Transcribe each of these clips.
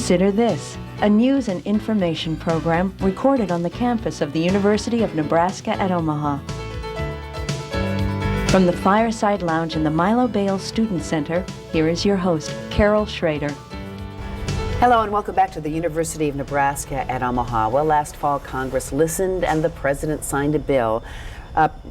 Consider this, a news and information program recorded on the campus of the University of Nebraska at Omaha. From the Fireside Lounge in the Milo Bales Student Center, here is your host, Carol Schrader. Hello and welcome back to the University of Nebraska at Omaha. Well, last fall Congress listened and the President signed a bill,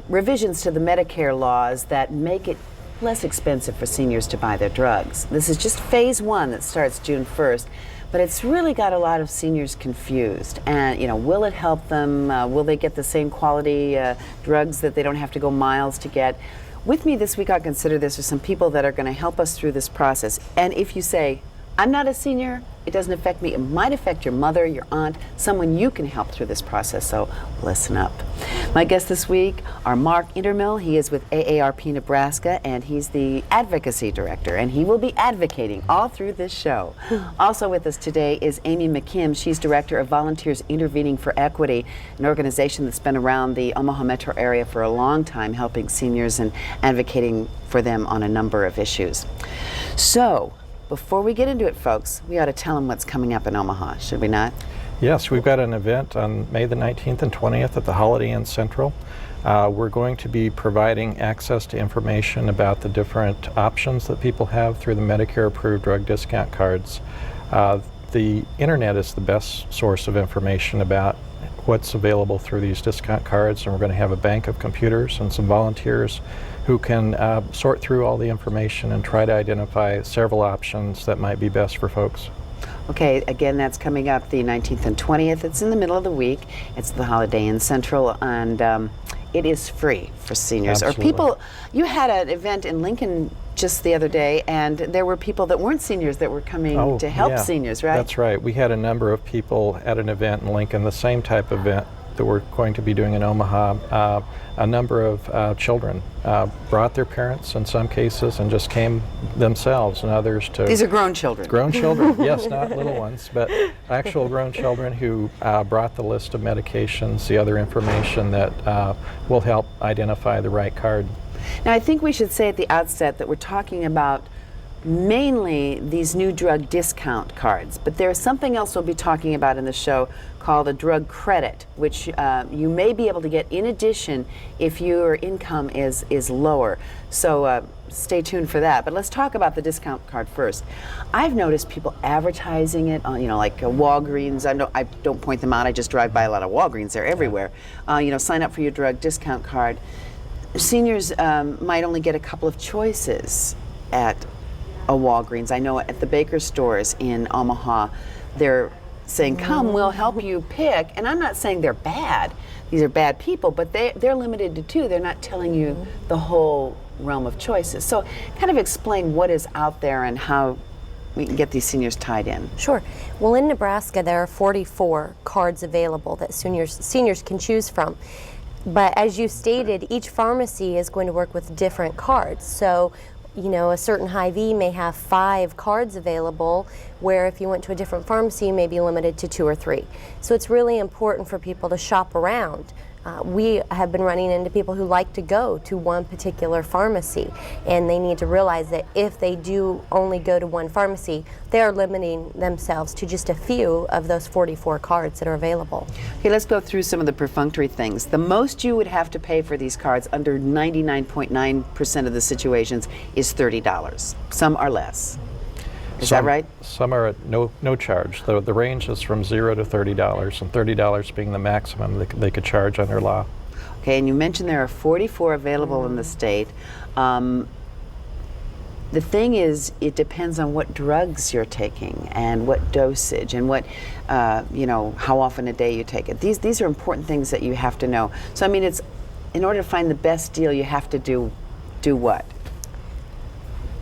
revisions to the Medicare laws that make it less expensive for seniors to buy their drugs. This is just phase one that starts June 1st, but it's really got a lot of seniors confused. And, will it help them? Will they get the same quality drugs that they don't have to go miles to get? With me this week, I'll consider this are some people that are going to help us through this process. And if you say, I'm not a senior, it doesn't affect me, it might affect your mother, your aunt, someone you can help through this process, so listen up. My guests this week are Mark Indermill. He is with AARP Nebraska, and he's the Advocacy Director, and he will be advocating all through this show. Also with us today is Amy McKim. She's Director of Volunteers Intervening for Equity, an organization that's been around the Omaha metro area for a long time, helping seniors and advocating for them on a number of issues. So, before we get into it, folks, we ought to tell them what's coming up in Omaha, should we not? Yes, we've got an event on May the 19th and 20th at the Holiday Inn Central. We're going to be providing access to information about the different options that people have through the Medicare-approved drug discount cards. The internet is the best source of information about what's available through these discount cards, and we're going to have a bank of computers and some volunteers who can sort through all the information and try to identify several options that might be best for folks. Okay, again, that's coming up the 19th and 20th. It's in the middle of the week. It's the Holiday Inn Central, and it is free for seniors. Absolutely. Or people, you had an event in Lincoln just the other day, and there were people that weren't seniors that were coming to help seniors, right? That's right. We had a number of people at an event in Lincoln, the same type of event that we're going to be doing in Omaha. A number of children brought their parents in some cases and just came themselves, and others to... These are grown children. Grown children, yes, not little ones, but actual grown children who brought the list of medications, the other information that will help identify the right card. Now, I think we should say at the outset that we're talking about mainly these new drug discount cards, but there's something else we'll be talking about in the show called a drug credit, which you may be able to get in addition if your income is lower. So stay tuned for that. But let's talk about the discount card first. I've noticed people advertising it on, like Walgreens. I don't point them out. I just drive by a lot of Walgreens. They're everywhere. Sign up for your drug discount card. Seniors might only get a couple of choices at a Walgreens. I know at the Baker stores in Omaha, they're saying, come, we'll help you pick. And I'm not saying they're bad. These are bad people, but they're limited to two. They're not telling you the whole realm of choices. So kind of explain what is out there and how we can get these seniors tied in. Sure. Well, in Nebraska, there are 44 cards available that seniors can choose from. But as you stated, each pharmacy is going to work with different cards. So, a certain Hy-Vee may have 5 cards available, where if you went to a different pharmacy, you may be limited to 2 or 3. So it's really important for people to shop around. We have been running into people who like to go to one particular pharmacy, and they need to realize that if they do only go to one pharmacy, they are limiting themselves to just a few of those 44 cards that are available. Okay, let's go through some of the perfunctory things. The most you would have to pay for these cards under 99.9% of the situations is $30. Some are less. Is that right? Some are at no charge. The range is from $0 to $30, and $30 being the maximum they could charge under law. Okay, and you mentioned there are 44 available in the state. The thing is, it depends on what drugs you're taking and what dosage and what, how often a day you take it. These are important things that you have to know. So, I mean, it's in order to find the best deal, you have to do what?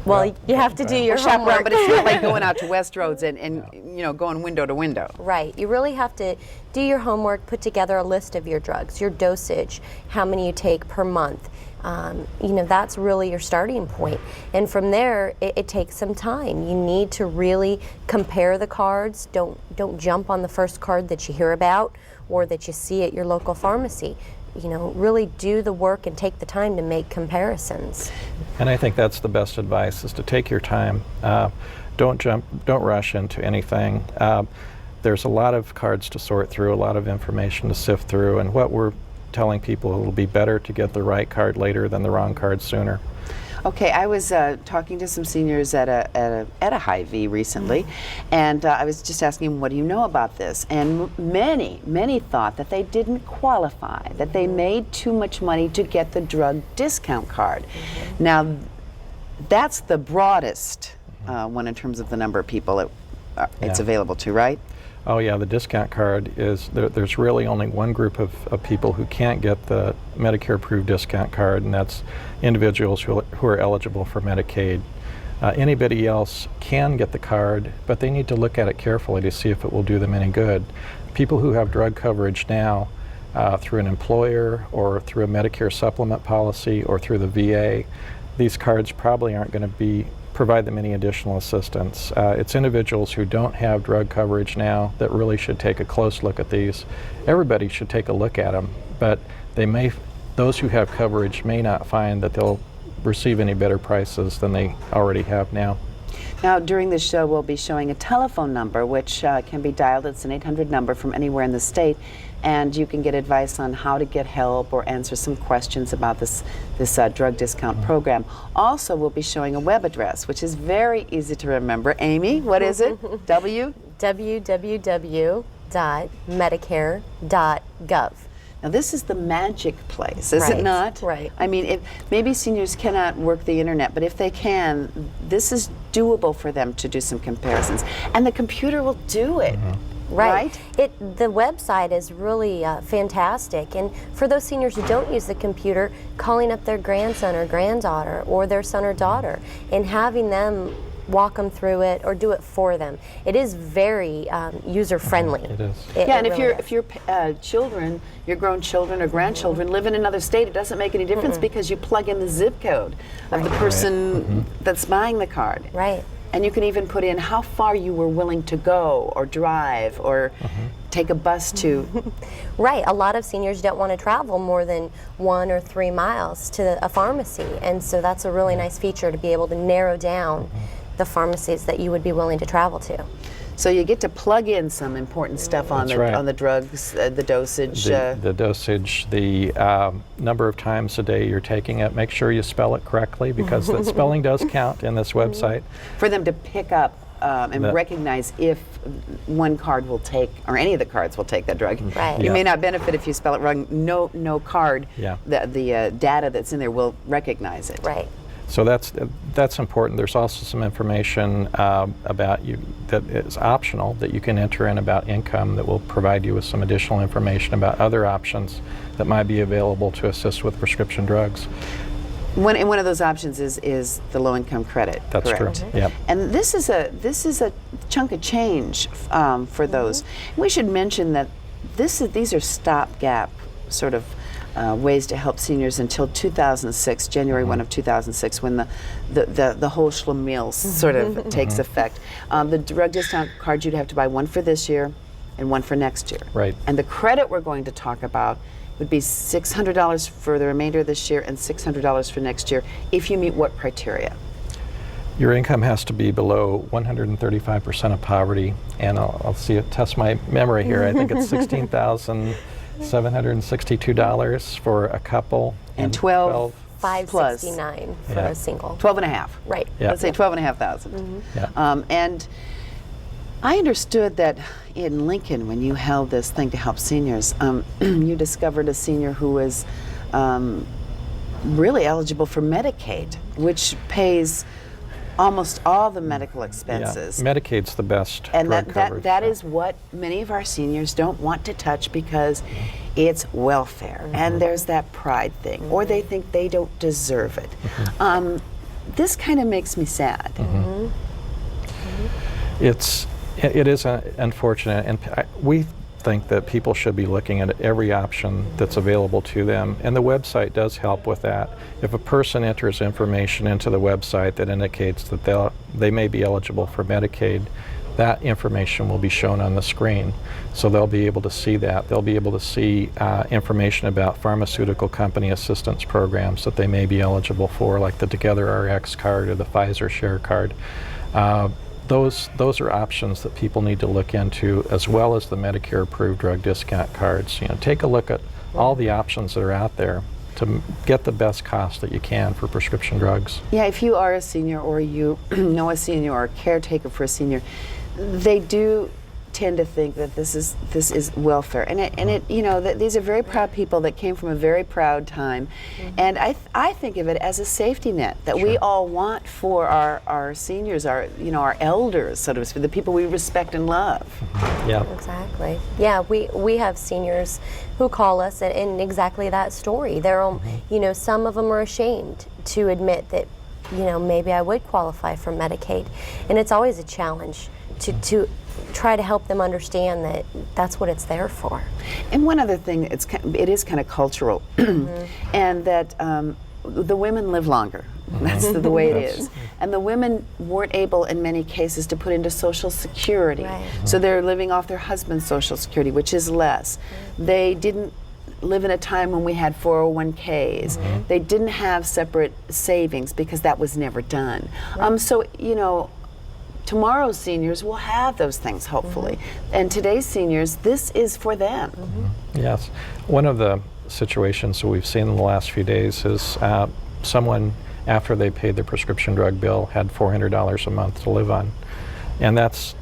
Well, you have to do your shop homework. around, but it's not like going out to Westroads and going window to window. Right. You really have to do your homework, put together a list of your drugs, your dosage, how many you take per month. That's really your starting point. And from there, it takes some time. You need to really compare the cards. Don't jump on the first card that you hear about or that you see at your local pharmacy. Really do the work and take the time to make comparisons. And I think that's the best advice, is to take your time. don't rush into anything. There's a lot of cards to sort through, a lot of information to sift through, and what we're telling people, it'll be better to get the right card later than the wrong card sooner. Okay, I was talking to some seniors at a Hy-Vee recently, and I was just asking them, what do you know about this? And many thought that they didn't qualify, that they made too much money to get the drug discount card. Now, that's the broadest one in terms of the number of people it's available to, right? Oh yeah, the discount card is, there's really only one group of people who can't get the Medicare approved discount card, and that's individuals who are eligible for Medicaid. Anybody else can get the card, but they need to look at it carefully to see if it will do them any good. People who have drug coverage now through an employer or through a Medicare supplement policy or through the VA, these cards probably aren't going to provide them any additional assistance. It's individuals who don't have drug coverage now that really should take a close look at these. Everybody should take a look at them, but those who have coverage may not find that they'll receive any better prices than they already have now. Now, during the show, we'll be showing a telephone number which can be dialed. It's an 800 number from anywhere in the state, and you can get advice on how to get help or answer some questions about this drug discount program. Also, we'll be showing a web address, which is very easy to remember. Amy, what is it? www.medicare.gov. Now, this is the magic place, is Right, it not? right. I mean, maybe seniors cannot work the internet, but if they can, this is doable for them to do some comparisons. And the computer will do it. Right? The website is really fantastic, and for those seniors who don't use the computer, calling up their grandson or granddaughter or their son or daughter and having them walk them through it or do it for them. It is very user friendly. It is. Yeah, and really if your children, your grown children or grandchildren live in another state, it doesn't make any difference because you plug in the zip code of the person that's buying the card. Right. And you can even put in how far you were willing to go or drive or take a bus to. Right. A lot of seniors don't want to travel more than 1 or 3 miles to a pharmacy, and so that's a really nice feature to be able to narrow down the pharmacies that you would be willing to travel to. So you get to plug in some important stuff on That's right. on the drugs, the dosage. The dosage, the number of times a day you're taking it. Make sure you spell it correctly, because the spelling does count in this website. For them to pick up and recognize if one card will take, or any of the cards will take that drug. Right. You may not benefit if you spell it wrong. No card, the data that's in there will recognize it. Right. So that's important. There's also some information about you that is optional that you can enter in about income that will provide you with some additional information about other options that might be available to assist with prescription drugs. One of those options is the low-income credit. That's correct? true. Yep. And this is a chunk of change for those. We should mention that these are stopgap sort of ways to help seniors until 2006, January 1 of 2006, when the whole schlemiel sort of takes effect. The drug discount card, you'd have to buy one for this year and one for next year. Right. And the credit we're going to talk about would be $600 for the remainder of this year and $600 for next year if you meet what criteria? Your income has to be below 135% of poverty, and I'll test my memory here. I think it's $16,762 for a couple, and 12 $569 for a single. 12 and a half. Right. Yeah. Let's say 12,500. Yeah. And I understood that in Lincoln, when you held this thing to help seniors, you discovered a senior who was really eligible for Medicaid, which pays almost all the medical expenses. Yeah. Medicaid's the best And drug coverage. that is what many of our seniors don't want to touch because it's welfare, and there's that pride thing, or they think they don't deserve it. This kind of makes me sad. It is unfortunate, and we think that people should be looking at every option that's available to them, and the website does help with that. If a person enters information into the website that indicates that they may be eligible for Medicaid, that information will be shown on the screen. So they'll be able to see that. They'll be able to see information about pharmaceutical company assistance programs that they may be eligible for, like the Together RX card or the Pfizer Share card. those are options that people need to look into, as well as the Medicare approved drug discount cards. You know, take a look at all the options that are out there to get the best cost that you can for prescription drugs. Yeah, if you are a senior or you know a senior or a caretaker for a senior, they do tend to think that this is welfare, and it you know, that these are very proud people that came from a very proud time, and I think of it as a safety net that we all want for our seniors, our elders, so to speak, the people we respect and love. Yeah. Exactly. Yeah, we have seniors who call us in exactly that story. They're, you know, some of them are ashamed to admit that, you know, maybe I would qualify for Medicaid, and it's always a challenge to try to help them understand that that's what it's there for. And one other thing, it is kind of cultural, and that the women live longer. That's the way it is. And the women weren't able, in many cases, to put into Social Security. Right. So they're living off their husband's Social Security, which is less. They didn't live in a time when we had 401ks. They didn't have separate savings because that was never done. So, you know, tomorrow's seniors will have those things, hopefully. And today's seniors, this is for them. Yes. One of the situations that we've seen in the last few days is someone, after they paid their prescription drug bill, had $400 a month to live on. And that's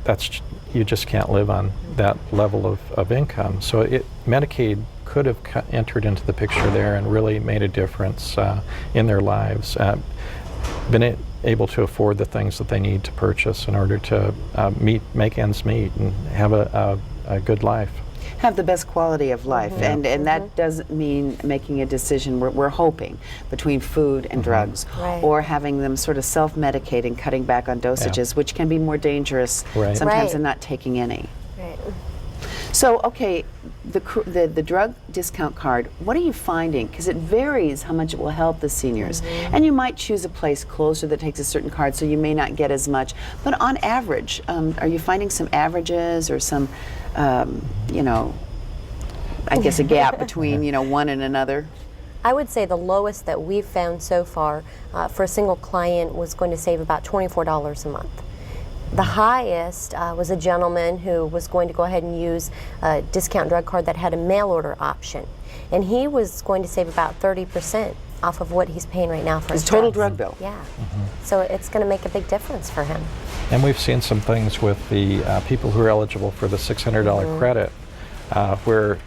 you just can't live on that level of income. So Medicaid could have entered into the picture there and really made a difference in their lives. Been able to afford the things that they need to purchase in order to make ends meet and have a good life. Have the best quality of life, and that doesn't mean making a decision, we're hoping, between food and drugs, or having them sort of self-medicate and cutting back on dosages, which can be more dangerous sometimes than not taking any. Right. So, okay, the drug discount card, what are you finding? Because it varies how much it will help the seniors. And you might choose a place closer that takes a certain card, so you may not get as much. But on average, are you finding some averages or some, you know, I guess a gap between, you know, one and another? I would say the lowest that we've found so far for a single client was going to save about $24 a month. The highest was a gentleman who was going to go ahead and use a discount drug card that had a mail order option. And he was going to save about 30% off of what he's paying right now for his total drugs. drug bill. Yeah. So it's going to make a big difference for him. And we've seen some things with the people who are eligible for the $600 credit, where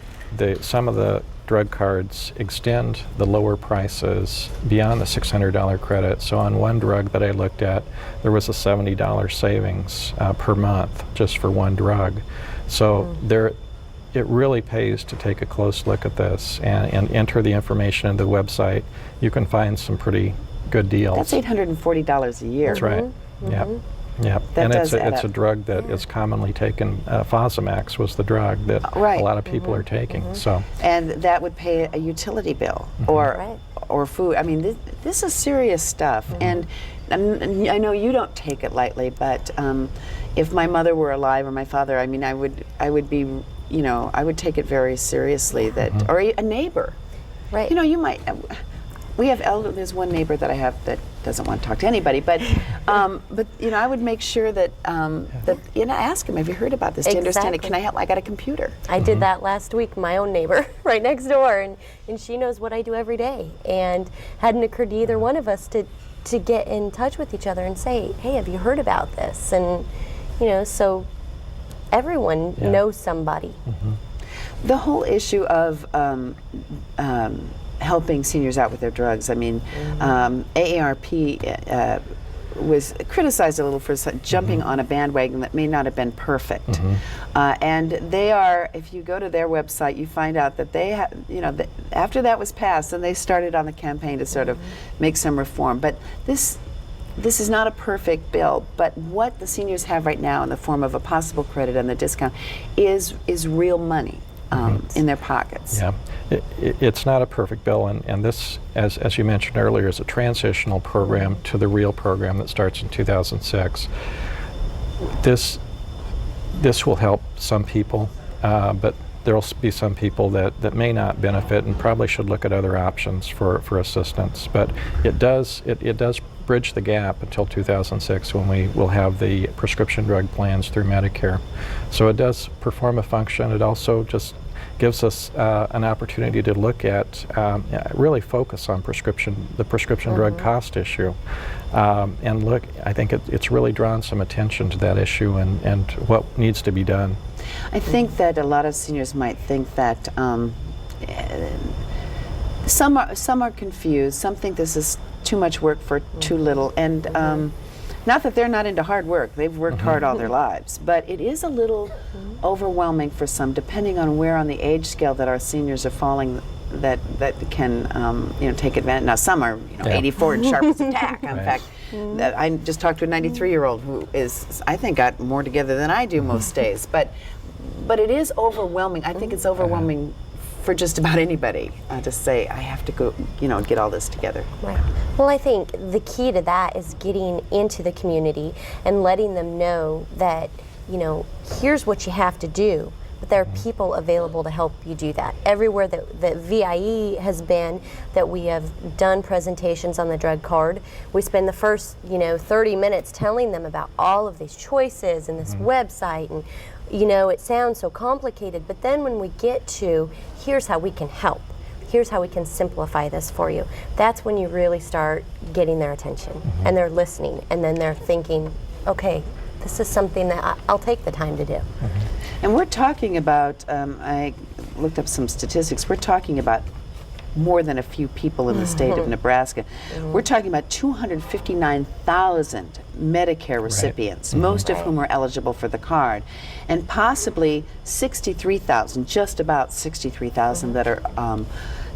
some of the drug cards extend the lower prices beyond the $600 credit. So on one drug that I looked at, there was a $70 savings per month just for one drug. So it really pays to take a close look at this and enter the information in the website. You can find some pretty good deals. That's $840 a year. That's right. Yeah. That And does add it's a up. drug that is commonly taken. Fosamax was the drug that a lot of people are taking. So, And that would pay a utility bill or food. I mean, this is serious stuff. And I know you don't take it lightly, but if my mother were alive or my father, I mean, I would be, you know, I would take it very seriously. That or a neighbor. Right. You know, you might. We have there's one neighbor that I have that doesn't want to talk to anybody, but you know, I would make sure that that, you know, ask him, have you heard about this? Do you understand it? Can I help? I got a computer. I did that last week, my own neighbor right next door, and she knows what I do every day. And hadn't occurred to either one of us to get in touch with each other and say, hey, have you heard about this? And, you know, so everyone knows somebody. The whole issue of helping seniors out with their drugs. I mean, AARP was criticized a little for jumping on a bandwagon that may not have been perfect. And they are, if you go to their website, you find out that they have, you know, after that was passed, then they started on the campaign to sort of make some reform. But this is not a perfect bill, but what the seniors have right now in the form of a possible credit and the discount is real money in their pockets. yeah, it's not a perfect bill, and this, as you mentioned earlier, is a transitional program to the real program that starts in 2006. This will help some people, but there will be some people that may not benefit and probably should look at other options for assistance. But it does bridge the gap until 2006 when we will have the prescription drug plans through Medicare. So it does perform a function. It also just gives us an opportunity to look at, really focus on the prescription drug cost issue. And look, I think it's really drawn some attention to that issue and what needs to be done. I think that a lot of seniors might think that some are confused. Some think this is too much work for too little, and not that they're not into hard work. They've worked hard all their lives, but it is a little overwhelming for some, depending on where on the age scale that our seniors are falling. That can take advantage. Now some are 84 and sharp as a tack. In fact, I just talked to a 93-year-old who is, I think, got more together than I do most days. But it is overwhelming. I think it's overwhelming for just about anybody to say, I have to go, get all this together. Right. Well, I think the key to that is getting into the community and letting them know that, here's what you have to do. But there are people available to help you do that. Everywhere that VIE has been, that we have done presentations on the drug card, we spend the first 30 minutes telling them about all of these choices and this website, and it sounds so complicated, but then when we get to here's how we can help, here's how we can simplify this for you, that's when you really start getting their attention, and they're listening, and then they're thinking, okay, this is something that I'll take the time to do. And we're talking about, I looked up some statistics, we're talking about more than a few people in the state of Nebraska. We're talking about 259,000 Medicare recipients, most of whom are eligible for the card, and possibly 63,000, just about 63,000 that are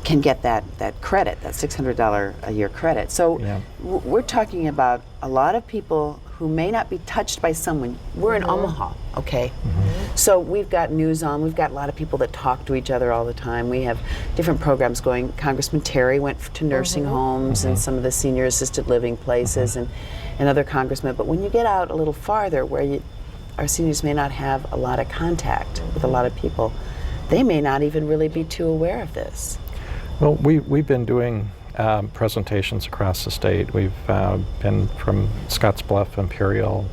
can get that credit, that $600 a year credit. So we're talking about a lot of people who may not be touched by someone. We're in Omaha, okay? So we've got news on, we've got a lot of people that talk to each other all the time. We have different programs going. Congressman Terry went to nursing homes and some of the senior assisted living places and other congressmen. But when you get out a little farther where our seniors may not have a lot of contact with a lot of people, they may not even really be too aware of this. Well, we've been doing presentations across the state. We've been from Scottsbluff, Imperial,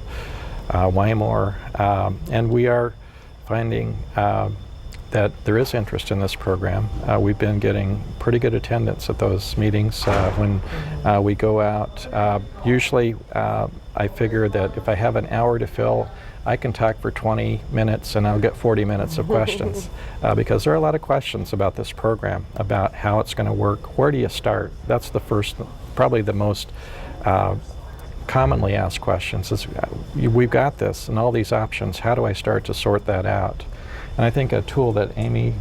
Wymore, and we are finding that there is interest in this program. We've been getting pretty good attendance at those meetings when we go out. Usually I figure that if I have an hour to fill, I can talk for 20 minutes and I'll get 40 minutes of questions because there are a lot of questions about this program, about how it's going to work. Where do you start? That's the first, probably the most commonly asked questions is, we've got this and all these options, how do I start to sort that out? And I think a tool that Amy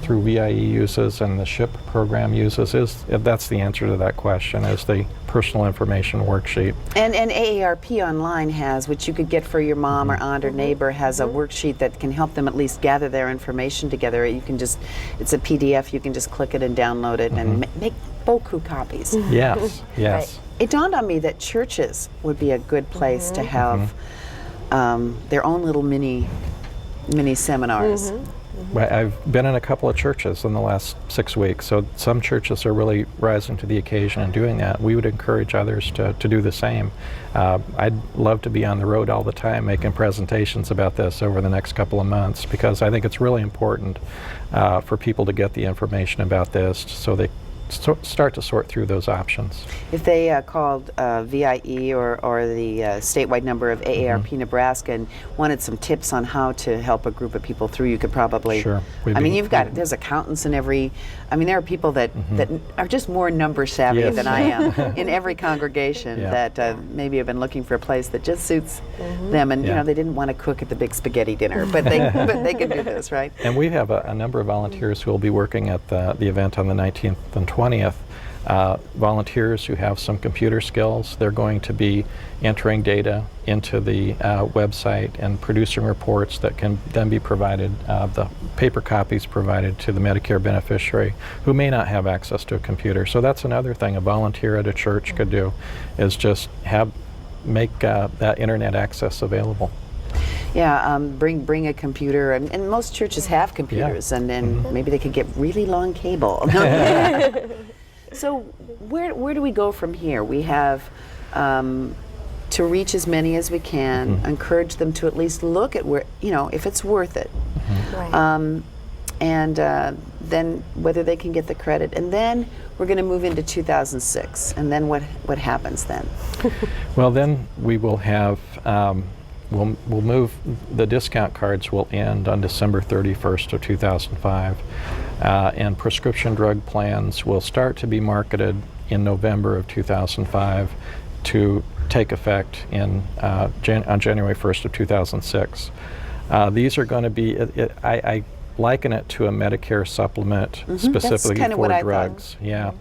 through VIE uses and the SHIP program uses that's the answer to that question, is the personal information worksheet. And AARP Online has, which you could get for your mom or aunt or neighbor, has a worksheet that can help them at least gather their information together. You can just, it's a PDF, you can just click it and download it and make beaucoup copies. Yes, yes. Right. It dawned on me that churches would be a good place to have their own little mini seminars. I've been in a couple of churches in the last 6 weeks, so some churches are really rising to the occasion and doing that. We would encourage others to do the same. I'd love to be on the road all the time making presentations about this over the next couple of months, because I think it's really important for people to get the information about this so they start to sort through those options. If they called VIE or the statewide number of AARP Nebraska and wanted some tips on how to help a group of people through, you could probably. Sure. I mean, there's accountants in every. I mean, there are people that are just more number savvy than I am in every congregation that maybe have been looking for a place that just suits them, and they didn't want to cook at the big spaghetti dinner, but they can do this, right? And we have a number of volunteers who will be working at the event on the 19th and 20th. Volunteers who have some computer skills. They're going to be entering data into the website and producing reports that can then be provided, the paper copies provided to the Medicare beneficiary who may not have access to a computer. So that's another thing a volunteer at a church could do, is just make that internet access available. Yeah, bring a computer, and most churches have computers, and then maybe they could get really long cable. So where do we go from here? We have to reach as many as we can, encourage them to at least look at where, if it's worth it. Right. And then whether they can get the credit. And then we're going to move into 2006. And then what happens then? Well, then we will have, we'll move, the discount cards will end on December 31st of 2005. And prescription drug plans will start to be marketed in November of 2005 to take effect on January 1st of 2006. These are going to be, I liken it to a Medicare supplement specifically That's for what I drugs. Yeah.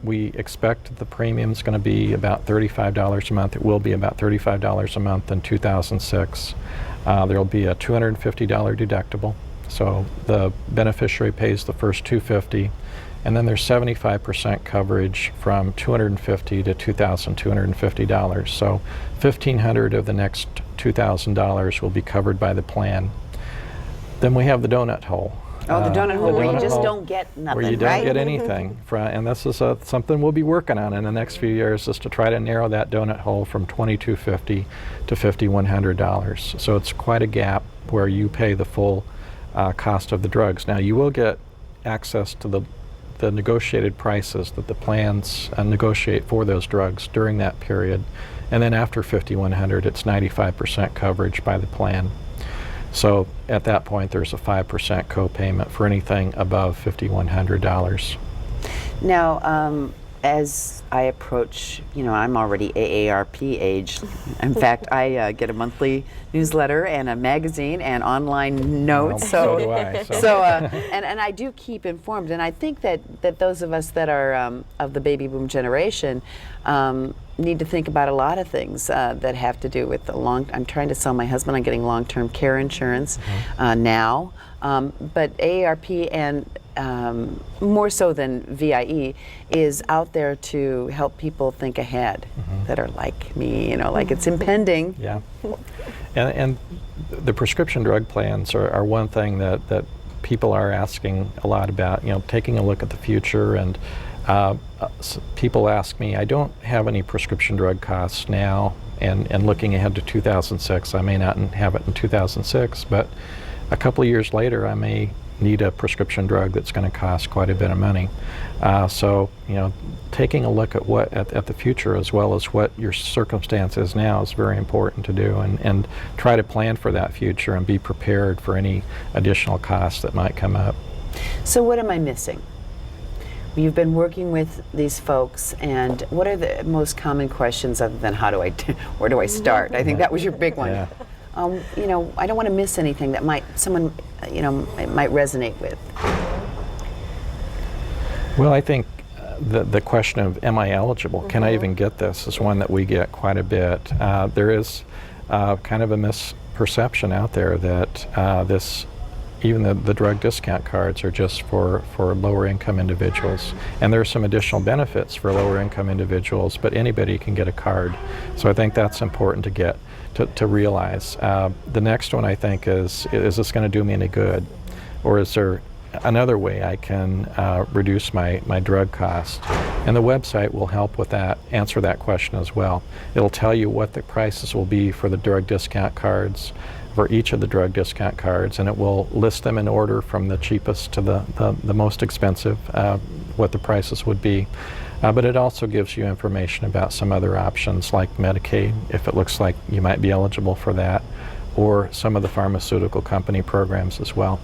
We expect the premium's going to be about $35 a month. It will be about $35 a month in 2006. There will be a $250 deductible. So the beneficiary pays the first $250, and then there's 75% coverage from $250 to $2,250. So $1,500 of the next $2,000 will be covered by the plan. Then we have the donut hole. Oh, the donut hole where you donut just hole don't get nothing, where you don't right? get anything. And this is something we'll be working on in the next few years, is to try to narrow that donut hole from $2,250 to $5,100. So it's quite a gap where you pay the full cost of the drugs. Now, you will get access to the negotiated prices that the plans negotiate for those drugs during that period. And then after $5,100, it's 95% coverage by the plan. So at that point, there's a 5% co-payment for anything above $5,100. Now, as I approach, I'm already AARP age. In fact, I get a monthly newsletter and a magazine and online notes. Well, so do I. And I do keep informed. And I think that those of us that are of the baby boom generation need to think about a lot of things that have to do with I'm trying to sell my husband on getting long-term care insurance now. But AARP, and more so than VIE, is out there to help people think ahead that are like me, like it's impending. Yeah. And the prescription drug plans are one thing that people are asking a lot about, taking a look at the future. And people ask me, I don't have any prescription drug costs now, and looking ahead to 2006, I may not have it in 2006, but a couple of years later, I may need a prescription drug that's going to cost quite a bit of money. So, taking a look at the future as well as what your circumstance is now is very important to do, and try to plan for that future and be prepared for any additional costs that might come up. So what am I missing? You've been working with these folks, and what are the most common questions other than where do I start? I think that was your big one. Yeah. I don't want to miss anything that someone might resonate with. Well, I think the question of, am I eligible? Can I even get this, is one that we get quite a bit. There is kind of a misperception out there that even the drug discount cards are just for lower income individuals. And there are some additional benefits for lower income individuals, but anybody can get a card. So I think that's important to realize. The next one, I think, is this going to do me any good? Or is there another way I can reduce my drug cost? And the website will help with that, answer that question as well. It'll tell you what the prices will be for the drug discount cards, for each of the drug discount cards, and it will list them in order from the cheapest to the most expensive, what the prices would be. But it also gives you information about some other options like Medicaid, if it looks like you might be eligible for that, or some of the pharmaceutical company programs as well.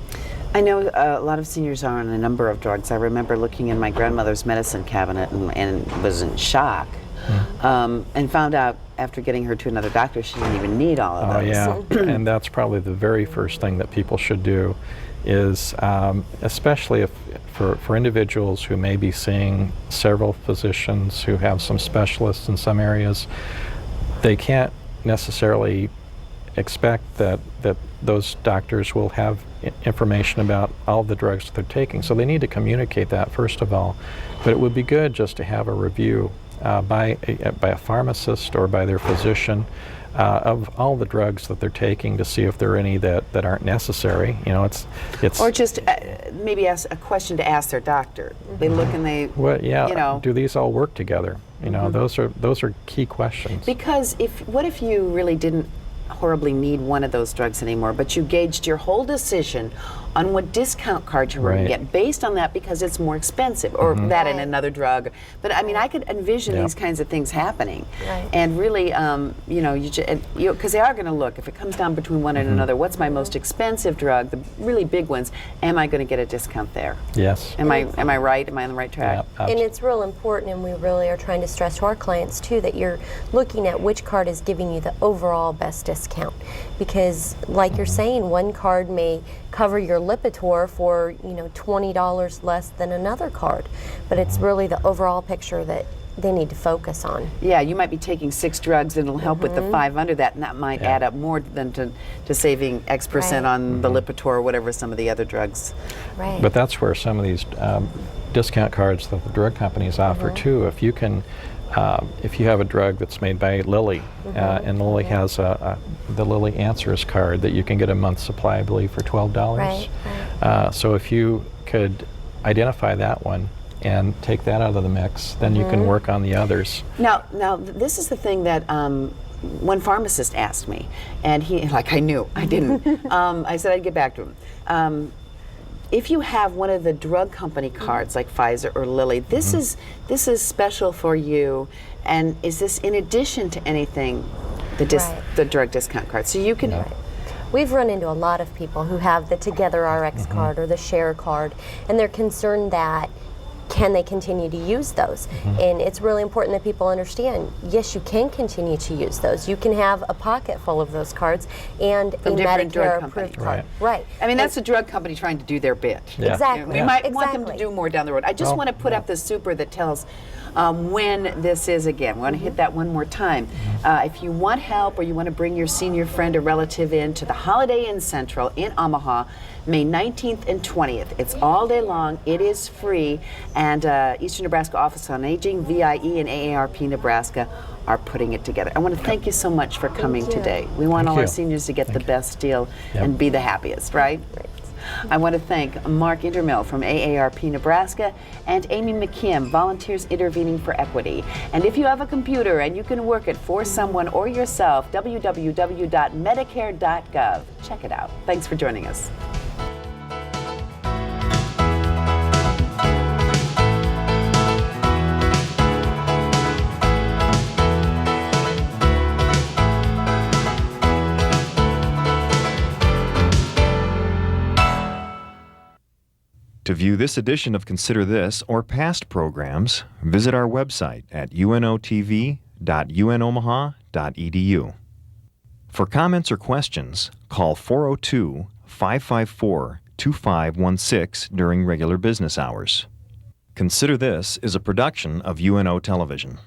I know a lot of seniors are on a number of drugs. I remember looking in my grandmother's medicine cabinet and was in shock, and found out after getting her to another doctor she didn't even need all of those. Oh yeah, and that's probably the very first thing that people should do is, especially for individuals who may be seeing several physicians who have some specialists in some areas, they can't necessarily expect that those doctors will have information about all the drugs that they're taking. So they need to communicate that first of all. But it would be good just to have a review by a pharmacist or by their physician of all the drugs that they're taking to see if there are any that aren't necessary. You know, it's Or just maybe ask a question to ask their doctor. They look and they, well, yeah. you know. Do these all work together? You know, those are key questions. Because what if you really didn't horribly need one of those drugs anymore, but you gauged your whole decision on what discount card you were going to Right. get based on that because it's more expensive, or that and Right. another drug. But I mean, I could envision Yeah. these kinds of things happening, Right. and really, you know, because they are going to look, if it comes down between one and another, what's my most expensive drug? The really big ones. Am I going to get a discount there? Yes. Am I right? Am I on the right track? Yeah, And it's real important, and we really are trying to stress to our clients too that you're looking at which card is giving you the overall best discount. Because, like you're saying, one card may cover your Lipitor for $20 less than another card, but it's really the overall picture that they need to focus on. Yeah, you might be taking 6 drugs and it'll help with the 5 under that, and that might Yeah. add up more than to saving X percent Right. on the Lipitor or whatever some of the other drugs. Right. But that's where some of these discount cards that the drug companies offer too. If you can, if you have a drug that's made by Lilly, and Lilly has the Lilly Answers card that you can get a month's supply, I believe, for $12. Right, So if you could identify that one and take that out of the mix, then you can work on the others. Now, this is the thing that one pharmacist asked me, and I knew, I didn't. I said I'd get back to him. If you have one of the drug company cards like Pfizer or Lilly, this is special for you, and is this in addition to anything, the drug discount card? So you can. Yeah. We've run into a lot of people who have the Together RX card or the Share card, and they're concerned that can they continue to use those? And it's really important that people understand, yes, you can continue to use those. You can have a pocket full of those cards and From a different drug Medicare companies. approved card. Right. I mean, that's a drug company trying to do their bit. Yeah. Exactly. We might want them to Exactly. do more down the road. I just Well, want to put up the super that tells when this is again. We want to hit that one more time. If you want help or you want to bring your senior friend or relative in to the Holiday Inn Central in Omaha, May 19th and 20th. It's all day long. It is free. And Eastern Nebraska Office on Aging, VIE, and AARP Nebraska are putting it together. I want to thank you so much for coming you. today. We want Thank all our you. seniors to get the best deal Yep. and be the happiest, right? I want to thank Mark Intermill from AARP Nebraska and Amy McKim, Volunteers Intervening for Equity. And if you have a computer and you can work it for someone or yourself, www.medicare.gov. Check it out. Thanks for joining us. To view this edition of Consider This or past programs, visit our website at unotv.unomaha.edu. For comments or questions, call 402-554-2516 during regular business hours. Consider This is a production of UNO Television.